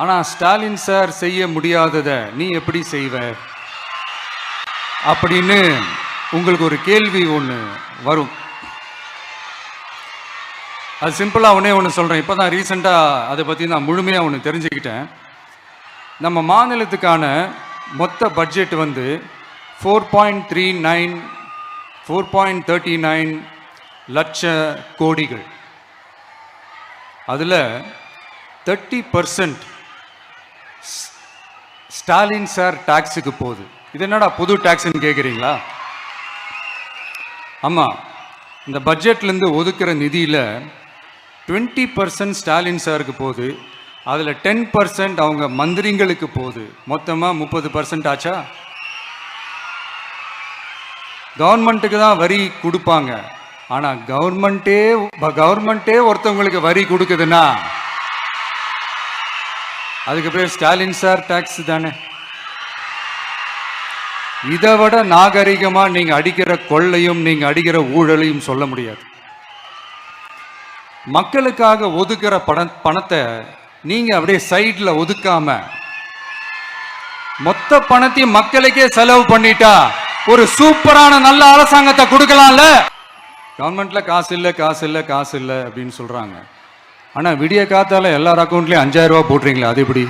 ஆனால் ஸ்டாலின் சார் செய்ய முடியாததை நீ எப்படி செய்வ அப்படின்னு உங்களுக்கு ஒரு கேள்வி ஒன்று வரும். அது சிம்பிளாக ஒன்று சொல்கிறேன். இப்போ தான் ரீசெண்டாக அதை பற்றி நான் முழுமையாக ஒன்று தெரிஞ்சுக்கிட்டேன். நம்ம மாநிலத்துக்கான மொத்த பட்ஜெட் வந்து 4.39 லட்ச கோடிகள். அதில் 30% ஸ்டாலின் சார் டாக்ஸுக்கு போகுது. இது என்னடா புது டாக்ஸ்ன்னு கேட்குறீங்களா? ஆமாம், இந்த பட்ஜெட்லேருந்து ஒதுக்குற நிதியில் 20% ஸ்டாலின் சாருக்கு போகுது. அதில் 10% அவங்க மந்திரிங்களுக்கு போகுது. மொத்தமாக 30% ஆச்சா? கவர்மெண்ட்டுக்கு தான் வரி கொடுப்பாங்க. ஆனால் கவர்மெண்ட்டே ஒருத்தவங்களுக்கு வரி கொடுக்குதுன்னா அதுக்கு பேர் ஸ்டாலின் சார் டாக்ஸ் தானே. இதை விட நாகரிகமாக நீங்கள் அடிக்கிற கொள்ளையும் நீங்கள் அடிக்கிற ஊழலையும் சொல்ல முடியாது. மக்களுக்காக ஒதுக்குற பணத்தை நீங்கள் அப்படியே சைடில் ஒதுக்காம மொத்த பணத்தையும் மக்களுக்கே செலவு பண்ணிட்டா ஒரு சூப்பரான நல்ல அரசாங்கத்தை கொடுக்கலாம்ல. கவர்மெண்ட்ல காசு இல்லை அப்படின்னு சொல்றாங்க. ஆனா விடிய காத்தால எல்லார் அக்கௌண்ட்லயும் 5000 ரூபாய் போடுறீங்களா? அது எப்படி?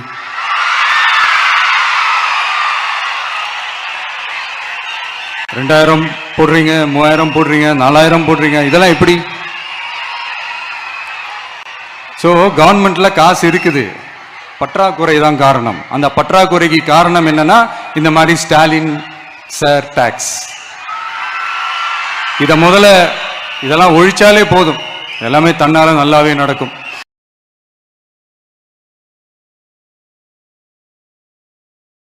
$2000 போடுறீங்க, 3000 போடுறீங்க, 4000 போடுறீங்க, இதெல்லாம் எப்படி? ஸோ கவர்மெண்ட்ல காசு இருக்குது, பற்றாக்குறை தான் காரணம். அந்த பற்றாக்குறைக்கு காரணம் என்னன்னா இந்த மாதிரி ஸ்டாலின் சார் டாக்ஸ். இதெல்லாம் ஒழிச்சாலே போதும், எல்லாமே தன்னால நல்லாவே நடக்கும்.